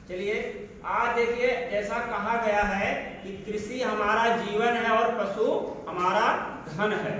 चलिए आज देखिए, जैसा कहा गया है कि कृषि हमारा जीवन है और पशु हमारा धन है।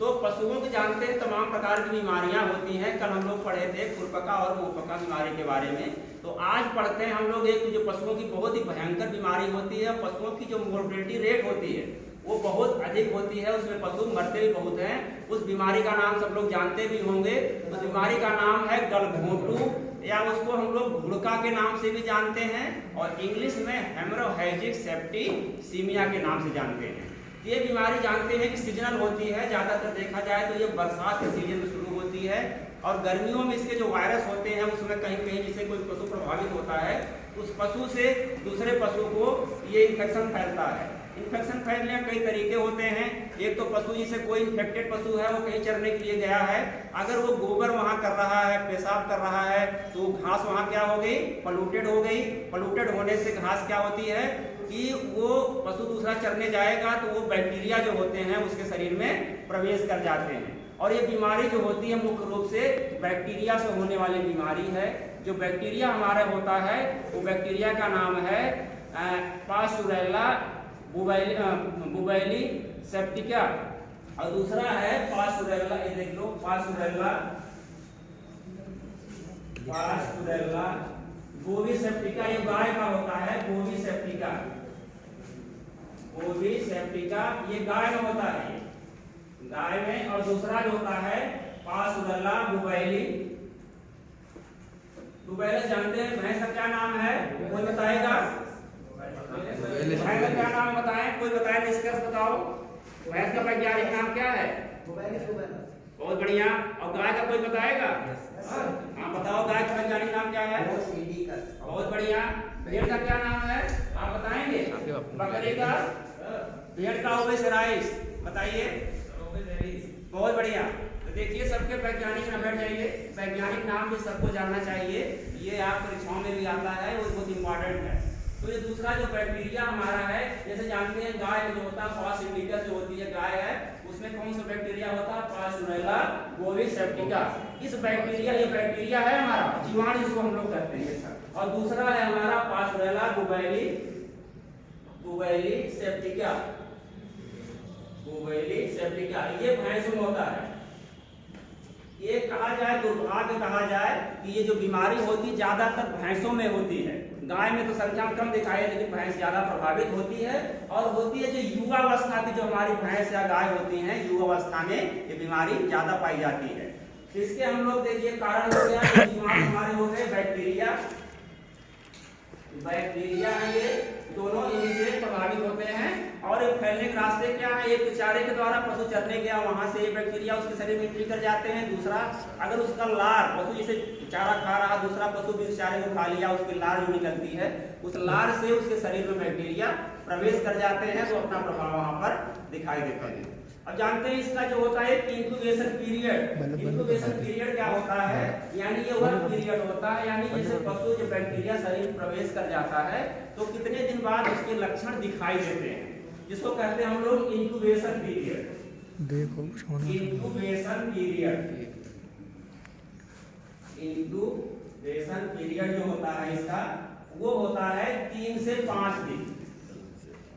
तो पशुओं को जानते हैं तमाम प्रकार की बीमारियां होती हैं। कल हम लोग पढ़े थे खुरपका और मुंहपका बीमारी के बारे में। तो आज पढ़ते हैं हम लोग एक जो पशुओं की बहुत ही भयंकर बीमारी होती है। पशुओं की जो मोर्टेलिटी रेट होती है वो बहुत अधिक होती है, उसमें पशु मरते भी बहुत हैं। उस बीमारी का नाम सब लोग जानते भी होंगे। उस बीमारी का नाम है गलघोंटू, या उसको हम लोग घुड़का के नाम से भी जानते हैं, और इंग्लिश में हेमोरेजिक सेप्टिसीमिया के नाम से जानते हैं। ये बीमारी जानते हैं कि सीजनल होती है। ज़्यादातर देखा जाए तो ये बरसात के सीजन में शुरू होती है, और गर्मियों में इसके जो वायरस होते हैं उसमें कहीं कहीं जिससे कोई पशु प्रभावित होता है, उस पशु से दूसरे पशु को ये इन्फेक्शन फैलता है। इन्फेक्शन फैलने के कई तरीके होते हैं। एक तो पशु जिसे कोई इन्फेक्टेड पशु है, वो कहीं चरने के लिए गया है, अगर वो गोबर वहाँ कर रहा है, पेशाब कर रहा है, तो घास वहाँ क्या हो गई, पॉल्यूटेड हो गई। पॉल्यूटेड होने से घास क्या होती है कि वो पशु दूसरा चरने जाएगा तो वो बैक्टीरिया जो होते हैं उसके शरीर में प्रवेश कर जाते हैं। और ये बीमारी जो होती है मुख्य रूप से बैक्टीरिया से होने वाली बीमारी है। जो बैक्टीरिया हमारा होता है वो बैक्टीरिया का नाम है पास्चुरेल्ला बुबैली सेप्टिका, और दूसरा है पास्चुरेल्ला, ये देख लो, पास्चुरेल्ला बोवी सेप्टिका। ये गाय का होता है, बोवी सेप्टिका, ये गाय में होता है, गाय में। और दूसरा जो होता है पास्चुरेल्ला बुबैली जानते हैं। भैंस का क्या नाम है, कोई बताएगा? भैंस का क्या नाम बताएं, कोई बताए, निष्कर्ष बताओ। भैंस का वैज्ञानिक नाम क्या है? बहुत बढ़िया। और गाय का कोई बताएगा? हाँ बताओ, गाय का वैज्ञानिक नाम क्या है? बहुत बढ़िया। भेड़ का क्या नाम है, आप बताएंगे? बकरी का, भेड़ का ओविसेराइस, बताइए। बहुत बढ़िया। तो देखिए, सबके वैज्ञानिक नाम बैठ जाइए। वैज्ञानिक नाम भी सबको जानना चाहिए, ये आप परीक्षाओं में भी आता है और बहुत इंपॉर्टेंट है। तो ये दूसरा जो बैक्टीरिया हमारा है, जैसे जानते हैं गाय में जो होता है पास इंडिकस जो होती है गाय है, उसमें कौन सा बैक्टीरिया होता है? पास्चुरेल्ला बोवी सेप्टिका। इस बैक्टीरिया, ये बैक्टीरिया है हमारा जीवाणु जिसको हम लोग कहते हैं सर। और दूसरा है हमारा पास्चुरेल्ला बुबैली सेप्टिका, ये भैंस में होता है। ये कहा जाए, दुर्भाग्य कहा जाए कि ये जो बीमारी होती ज्यादातर भैंसों में होती है। गाय में तो संख्या कम दिखाई है, लेकिन भैंस ज्यादा प्रभावित होती है। और होती है जो युवा अवस्था की जो हमारी भैंस या गाय होती हैं, युवा अवस्था में ये बीमारी ज्यादा पाई जाती है। इसके हम लोग देखिए कारण हो गया, बीमारी हमारे हो गए बैक्टीरिया है, ये दोनों इन्हीं से प्रभावित होते हैं। और फैलने के रास्ते क्या है? एक चारे के द्वारा पशु चरने गया, वहां से ये बैक्टीरिया उसके शरीर में एंट्री कर जाते हैं। दूसरा, अगर उसका लार, पशु जैसे चारा खा रहा, दूसरा पशु भी उस चारे को खा लिया, उसकी लार जो निकलती है, उस लार से उसके शरीर में बैक्टीरिया प्रवेश कर जाते हैं, तो अपना प्रभाव वहां पर दिखाई देता है। अब जानते हैं इसका जो होता है इंक्यूबेशन पीरियड क्या होता है? यानी ये वर्क पीरियड होता है, यानी जैसे पशु जो बैक्टीरिया शरीर में प्रवेश कर जाता है तो कितने दिन बाद उसके लक्षण दिखाई देते हैं, जिसको कहते हैं हम लोग इंक्यूबेशन पीरियड। इंक्यूबेशन पीरियड जो होता है इसका, वो होता है 3 से 5 दिन।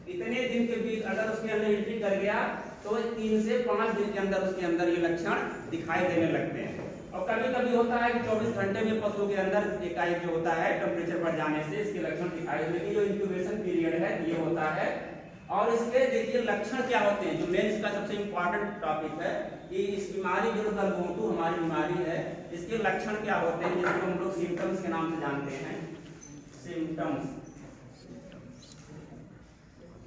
इतने दिन के बीच अगर उसके अंदर एंट्री कर गया तो 3 से 5 दिन के अंदर उसके अंदर ये लक्षण दिखाई देने लगते हैं। और कभी कभी होता है कि 24 घंटे में पशु के अंदर एकाएक जो होता है टेम्परेचर बढ़ जाने से इसके लक्षण दिखाई देते हैं। जो इंक्यूबेशन पीरियड है ये होता है। और इसके देखिए लक्षण क्या होते हैं, जो मेन इसका सबसे इंपॉर्टेंट टॉपिक है कि इस बीमारी जो गलघोंटू हमारी बीमारी है, इसके लक्षण क्या होते हैं, जिसको हम लोग सिम्टम्स के नाम से जानते हैं।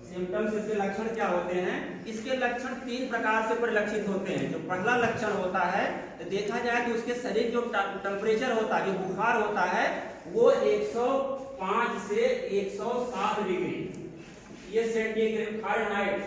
सिम्टम्स इसके लक्षण क्या होते हैं? इसके लक्षण 3 प्रकार से परिलक्षित होते हैं। जो पहला लक्षण होता है, तो देखा जाए कि उसके शरीर जो टेम्परेचर होता है, जो बुखार होता है, वो 105 से 107 डिग्री, ये सेंटीग्रेड फारेनहाइट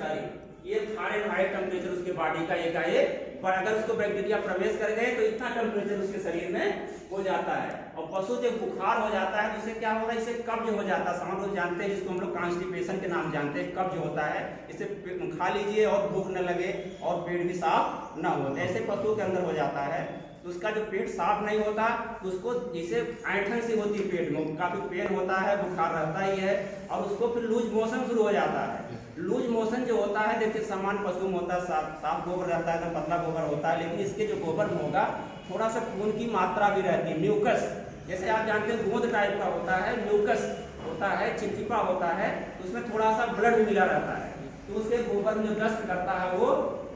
टेम्परेचर उसके बॉडी का एकाएक, पर अगर उसको बैक्टीरिया प्रवेश कर गए तो इतना टेम्परेचर उसके शरीर में हो जाता है। और पशु जब बुखार हो जाता है तो इससे क्या होगा, इससे कब्ज हो जाता है। सामान्य लोग जानते हैं, जिसको हम लोग कॉन्स्टिपेशन के नाम जानते हैं, कब्ज होता है। इससे खा लीजिए और भूख न लगे और पेट भी साफ न हो, ऐसे पशु के अंदर हो जाता है। तो उसका जो पेट साफ नहीं होता तो उसको जैसे ऐंठन सी होती है, पेट में काफी पेन होता है, बुखार रहता ही है, और उसको फिर लूज मोशन शुरू हो जाता है। लूज मोशन जो होता है, देखिए सामान्य पशु में होता है साफ गोबर रहता है, एकदम पतला गोबर होता है, लेकिन इसके जो गोबर में होगा थोड़ा सा खून की मात्रा भी रहती है, म्यूकस, जैसे आप जानते हैं गोंद टाइप का होता है, म्यूकस होता है, चिपचिपा होता है, तो उसमें थोड़ा सा ब्लड भी मिला रहता है, तो उसके गोबर में जो डस्ट करता है वो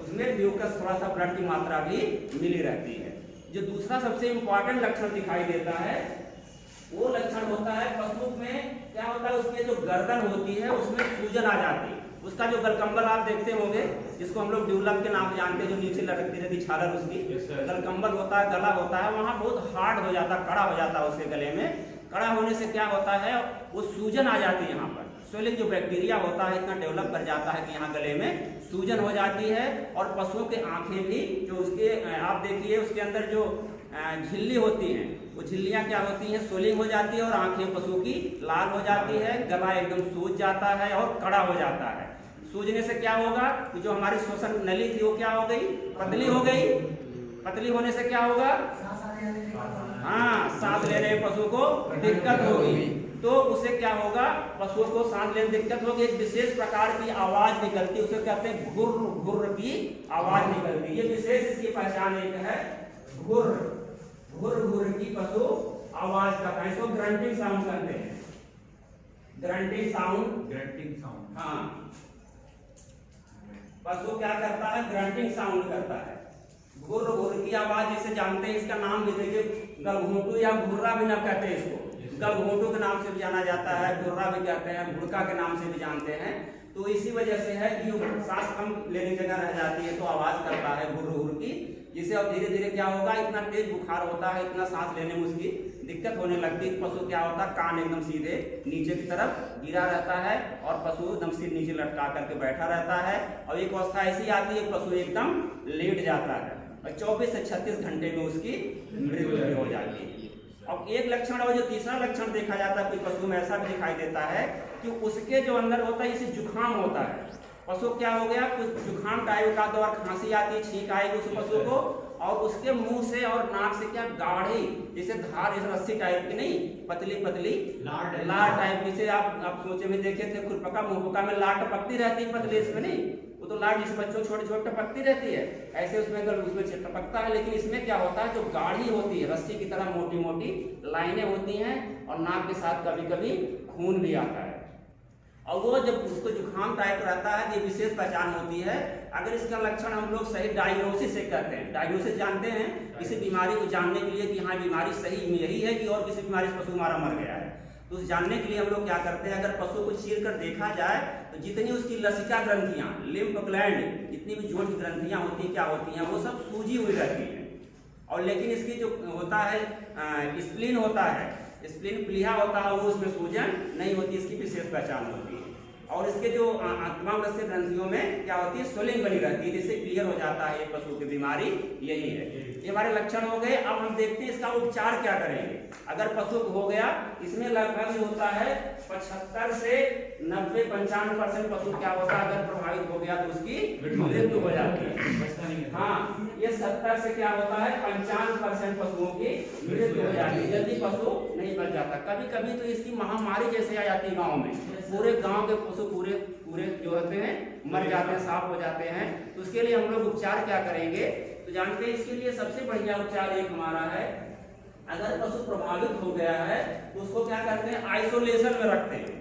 उसमें म्यूकस थोड़ा सा ब्लड की मात्रा भी मिली रहती है। जो दूसरा सबसे इम्पोर्टेंट लक्षण दिखाई देता है वो लक्षण होता है पशु में क्या होता है, उसकी जो गर्दन होती है उसमें सूजन आ जाती है। उसका जो गलकंबल आप देखते होंगे, जिसको हम लोग ड्यूलम के नाम से जानते हैं, जो नीचे लटकती रहती छालर उसकी, गलकंबल होता है, गला होता है, वहाँ बहुत हार्ड हो जाता है, कड़ा हो जाता है उसके गले में। कड़ा होने से क्या होता है, वो सूजन आ जाती है, यहाँ पर स्वेलिंग जो बैक्टीरिया होता है इतना डेवलप कर जाता है कि यहाँ गले में सूजन हो जाती है। और पशुओं के आंखें भी जो उसके आप देखिए उसके अंदर जो झिल्ली होती हैं, वो झिल्लियाँ क्या होती हैं, स्वेलिंग हो जाती है और आंखें पशु की लाल हो जाती है, गला एकदम सूज जाता है और कड़ा हो जाता है। सूजने से क्या होगा कि जो हमारी श्वसन नली थी वो क्या हो गई, पतली हो गई। पतली होने से क्या होगा, हाँ, सांस लेने में पशु को दिक्कत होगी, तो उसे क्या होगा, पशुओं को सांस लेने में दिक्कत होगी। एक विशेष प्रकार की आवाज निकलती है, उसे कहते हैं घुर्र घुर्र की आवाज निकलती है। ये विशेष इसकी पहचान एक है, घुर्र घुर्र घुर्र की पशु आवाज करता है, इसको ग्रंटिंग साउंड कहते हैं, ग्रंटिंग साउंड। हाँ, पशु क्या करता है, ग्रंटिंग साउंड करता है, घुर्र घुर्र की आवाज जिसे जानते हैं। इसका नाम भी देखिए गलघोंटू या घुर्रा भी ना कहते हैं इसको, गलघोंटू के नाम से भी जाना जाता है, घुर्रा भी कहते हैं, घुड़का के नाम से भी जानते हैं। तो इसी वजह से है कि सांस कम लेने की जगह रह जाती है तो आवाज करता है घुर्र घुर्र की, जिसे अब धीरे धीरे क्या होगा, इतना तेज बुखार होता है, इतना सांस लेने में उसकी दिक्कत होने लगती है। पशु क्या होता है, कान एकदम सीधे नीचे की तरफ गिरा रहता है और पशु एकदम सिर नीचे लटका करके बैठा रहता है। और एक अवस्था ऐसी आती है पशु एकदम लेट जाता है और 24 से 36 घंटे में उसकी मृत्यु हो जाती है। अब एक लक्षण और जो तीसरा लक्षण देखा जाता है, कोई पशु में ऐसा भी दिखाई देता है कि उसके जो अंदर होता है इसे जुखाम होता है। पशु क्या हो गया, कुछ जुखाम टाइप का, तो और खांसी आती है, छींक आएगी उस पशु को, और उसके मुंह से और नाक से क्या गाढ़ी जैसे धार, जैसे रस्सी टाइप की नहीं, पतली पतली लार टाइप, जैसे आप सोचे में देखे थे खुरपका मुंहपका में लार टपकती रहती है पतली, इसमें नहीं, वो तो लार जिस बच्चों छोटे छोटे टपकती रहती है, ऐसे उसमें टपकता है। लेकिन इसमें क्या होता है, जो गाढ़ी होती है, रस्सी की तरह मोटी मोटी लाइनें होती हैं, और नाक के साथ कभी कभी खून भी आता है। और वो जब उसको जुखाम टाइप रहता है, ये विशेष पहचान होती है। अगर इसका लक्षण हम लोग सही डायग्नोसिस से करते हैं, डायग्नोसिस जानते हैं किसी बीमारी को जानने के लिए कि हाँ बीमारी सही में यही है कि और किसी बीमारी से पशु हमारा मर गया है, तो उस जानने के लिए हम लोग क्या करते हैं, अगर पशु को चीर कर देखा जाए तो जितनी उसकी लसिका ग्रंथियां, लिम्फ ग्लैंड, जितनी भी जोड़ की ग्रंथियां होती हैं, क्या होती हैं, वो सब सूजी हुई रहती हैं। और लेकिन इसकी जो होता है स्प्लीन होता है, स्प्लीन प्लीहा होता है, वो उसमें सूजन नहीं होती, इसकी विशेष पहचान होती है। और इसके जो तमाम रस्से ग्रंथियों में क्या होती है, स्वेलिंग बनी रहती है, जिससे क्लियर हो जाता है ये पशु की बीमारी यही है। ये हमारे लक्षण हो गए। अब हम देखते हैं इसका उपचार क्या करेंगे। अगर पशु हो गया, इसमें लगभग होता है 75 से 90-95% पशु क्या होता है, अगर प्रभावित हो गया तो उसकी मृत्यु हो जाती है। हाँ, ये 70 से क्या होता है 55% पशुओं की मृत्यु हो जाती है, जल्दी पशु नहीं बच जाता। कभी कभी तो इसकी महामारी जैसे आ जाती है गाँव में, पूरे गांव के पशु पूरे जो होते हैं मर जाते हैं, साफ हो जाते हैं। तो उसके लिए हम लोग उपचार क्या करेंगे, तो जानते हैं इसके लिए सबसे बढ़िया उपचार एक हमारा है, अगर पशु प्रभावित हो गया है तो उसको क्या करते हैं, आइसोलेशन में रखते हैं।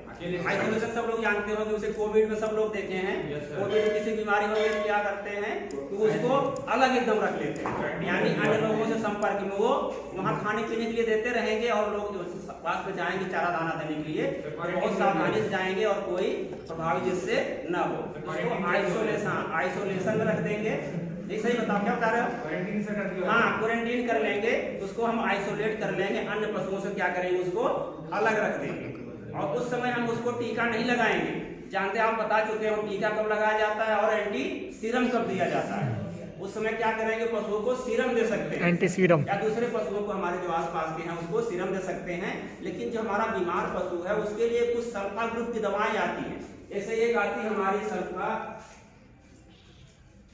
आइसोलेशन सब लोग जानते हो कि उसे कोविड में सब लोग देखे हैं, कोविड में किसी बीमारी हो गई क्या करते हैं, तो उसको अलग एकदम रख लेते हैं, यानी अन्य लोगों से संपर्क में वो वहाँ खाने पीने के लिए देते रहेंगे और लोग पास में जाएंगे चारा दाना देने के लिए, बहुत सावधानी से जाएंगे और कोई प्रभावित जिससे न हो। उसको आइसोलेशन में रख देंगे। नहीं सही बताओ, क्या बता रहे हो? हाँ, क्वारंटीन कर लेंगे, उसको हम आइसोलेट कर लेंगे, अन्य पशुओं से क्या करेंगे, उसको अलग रख देंगे। और उस समय हम उसको टीका नहीं लगाएंगे। जानते हैं, आप बता चुके हो टीका कब लगाया जाता है और एंटी सीरम कब दिया जाता है। उस समय क्या करेंगे, पशुओं को सीरम दे सकते हैं, एंटी सीरम, या दूसरे पशुओं को हमारे जो आसपास के हैं उसको सीरम दे सकते हैं। लेकिन जो हमारा बीमार पशु है उसके लिए कुछ सल्फा ग्रुप की दवाएं आती हैं। जैसे एक आती है हमारी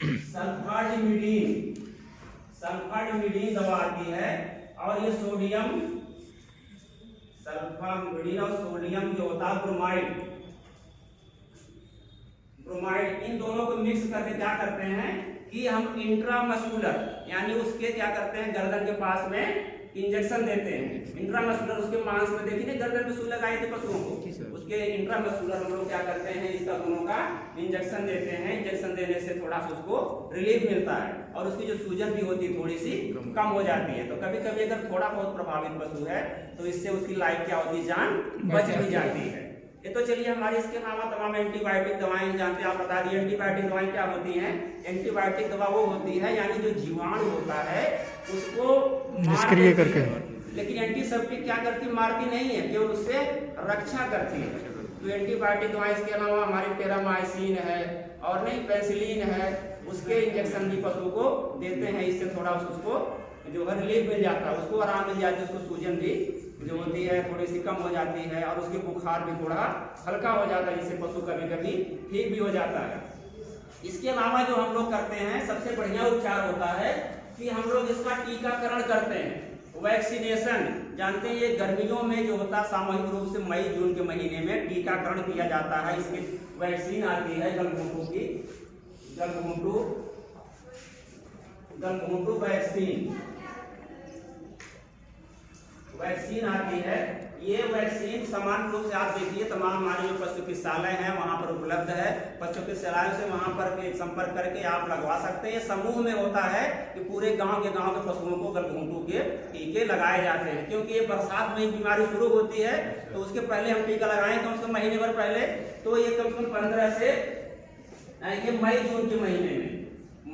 सल्फाडिमिडीन, सल्फामिडीन दवा आती है, और ये सोडियम सल्फामिडीन और सोडियम जो होता है ब्रोमाइड, इन दोनों को मिक्स करके क्या करते हैं कि हम इंट्रामस्कुलर यानी उसके क्या करते हैं गर्दन के पास में इंजेक्शन देते हैं। इंट्रामस्कुलर उसके मांस में देखिए गर्दन में सुई लगाई थी पशुओं को, उसके इंट्रामस्कुलर हम लोग क्या करते हैं इसका दोनों का इंजेक्शन देते हैं। इंजेक्शन देने से थोड़ा सा उसको रिलीफ मिलता है और उसकी जो सूजन भी होती है थोड़ी सी कम हो जाती है। तो कभी कभी अगर थोड़ा बहुत प्रभावित पशु है तो इससे उसकी लाइफ क्या होती है, जान बच भी जाती है। ये तो चलिए हमारे इसके अलावा तमाम एंटीबायोटिक दवाएं जानते हैं, आप बता दिए एंटीबायोटिक दवाएं क्या होती हैं। एंटीबायोटिक दवा वो होती है यानी जो जीवाणु होता है उसको निष्क्रिय करके, लेकिन एंटीसेप्टिक क्या करती, मारती नहीं है, केवल उससे रक्षा करती है। तो एंटीबायोटिक दवाएं इसके अलावा हमारे टेरामाइसिन है और नहीं पेनिसिलिन है, उसके इंजेक्शन भी पशु को देते हैं। इससे थोड़ा उसको जो है रिलीफ मिल जाता है, उसको आराम मिल जाती है, उसको सूजन भी जो होती है थोड़ी सी कम हो जाती है और उसके बुखार भी थोड़ा हल्का हो जाता है, जिससे पशु कभी कभी ठीक भी हो जाता है। इसके अलावा जो हम लोग करते हैं सबसे बढ़िया उपचार होता है कि हम लोग इसका टीकाकरण करते हैं, वैक्सीनेशन। जानते हैं ये गर्मियों में जो होता है सामूहिक रूप से मई जून के महीने में टीकाकरण किया जाता है। इसकी वैक्सीन आती है गलघोंटू की, गलघोंटू वैक्सीन आती है। ये वैक्सीन समान रूप से आप देखिए तमाम हमारे जो पशु चिकित्सालय हैं वहां पर उपलब्ध है। पशु चिकित्सालय से वहां पर संपर्क करके आप लगवा सकते हैं। ये समूह में होता है कि पूरे गांव के पशुओं को गलघोंटू के टीके लगाए जाते हैं, क्योंकि ये बरसात में बीमारी शुरू होती है तो उसके पहले हम टीका लगाएं कम से कम महीने भर पहले। तो ये कम से कम 15 से ये मई जून के महीने में,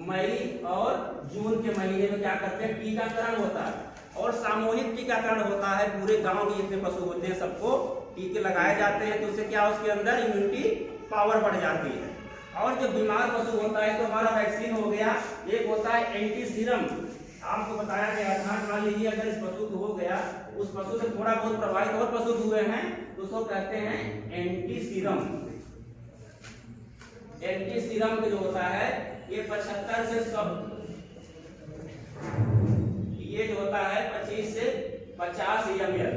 मई और जून के महीने में क्या करते हैं टीकाकरण होता है और सामूहिक टीकाकरण होता है। पूरे गांव के जितने पशु होते हैं सबको टीके लगाए जाते हैं, तो उससे क्या उसके अंदर इम्यूनिटी पावर बढ़ जाती है। और जो बीमार पशु होता है तो हमारा वैक्सीन हो गया, एक होता है एंटी सीरम। आपको बताया गया था, मान लीजिए अगर इस पशु को हो गया, उस पशु से थोड़ा बहुत प्रभावित और पशु हुए हैं तो उसको कहते हैं एंटी सीरम। एंटी सीरम जो होता है ये 75 से 100, ये जो होता है 25 से 50 ml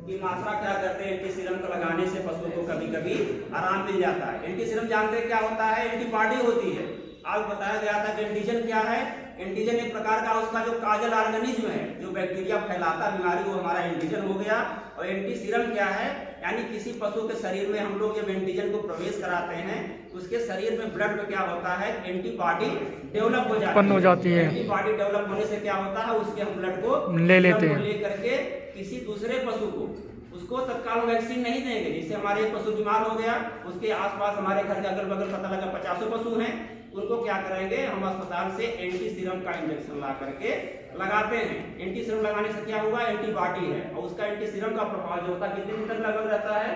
की मात्रा क्या करते हैं एंटी सीरम को लगाने से पशुओं को कभी कभी आराम मिल जाता है। एंटी सीरम जानते हैं क्या होता है, एंटीबॉडी होती है। आज बताया गया था कि एंटीजन क्या है। एंटीजन एक प्रकार का उसका जो काजल ऑर्गेनिज्म है जो बैक्टीरिया फैलाता बीमारी, वो हमारा एंटीजन हो गया। और एंटी सीरम क्या है, यानी किसी पशु के शरीर में हम लोग जब एंटीजन को प्रवेश कराते हैं तो उसके शरीर में ब्लड में क्या होता है एंटीबॉडी डेवलप हो जाती है। एंटीबॉडी डेवलप होने से क्या होता है उसके हम ब्लड को ले लेते हैं, ले करके किसी दूसरे पशु को उसको तत्काल वैक्सीन नहीं देंगे। जैसे हमारे पशु बीमार हो गया, उसके आसपास हमारे घर के अगल बगल पता लगा 50 पशु हैं, उनको क्या करेंगे हम अस्पताल से एंटी सीरम का इंजेक्शन ला करके लगाते हैं। एंटी सीरम लगाने से क्या हुआ, एंटीबॉडी है और उसका एंटी सीरम का प्रभाव जो होता है कितने दिन तक लगभग रहता है,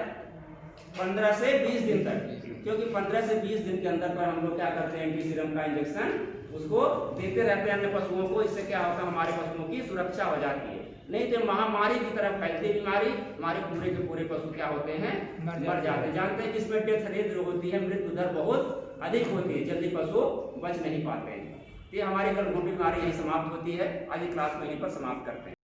15 से 20 दिन तक। क्योंकि 15 से 20 दिन के अंदर पर हम लोग क्या करते हैं एंटी सीरम का इंजेक्शन उसको देते रहते हैं अन्य पशुओं को। इससे क्या होता है हमारे पशुओं की सुरक्षा हो जाती है। नहीं तो महामारी की तरफ फैलती बीमारी, हमारे पूरे के पूरे पशु क्या होते हैं मर जाते हैं। जानते हैं कि इसमें डेथ रेट जो होती है, मृत्यु दर बहुत अधिक होती है, जल्दी पशु बच नहीं पाते हैं। ये हमारी गलघोंटू बीमारी यही समाप्त होती है। आज की क्लास में यहीं पर समाप्त करते हैं।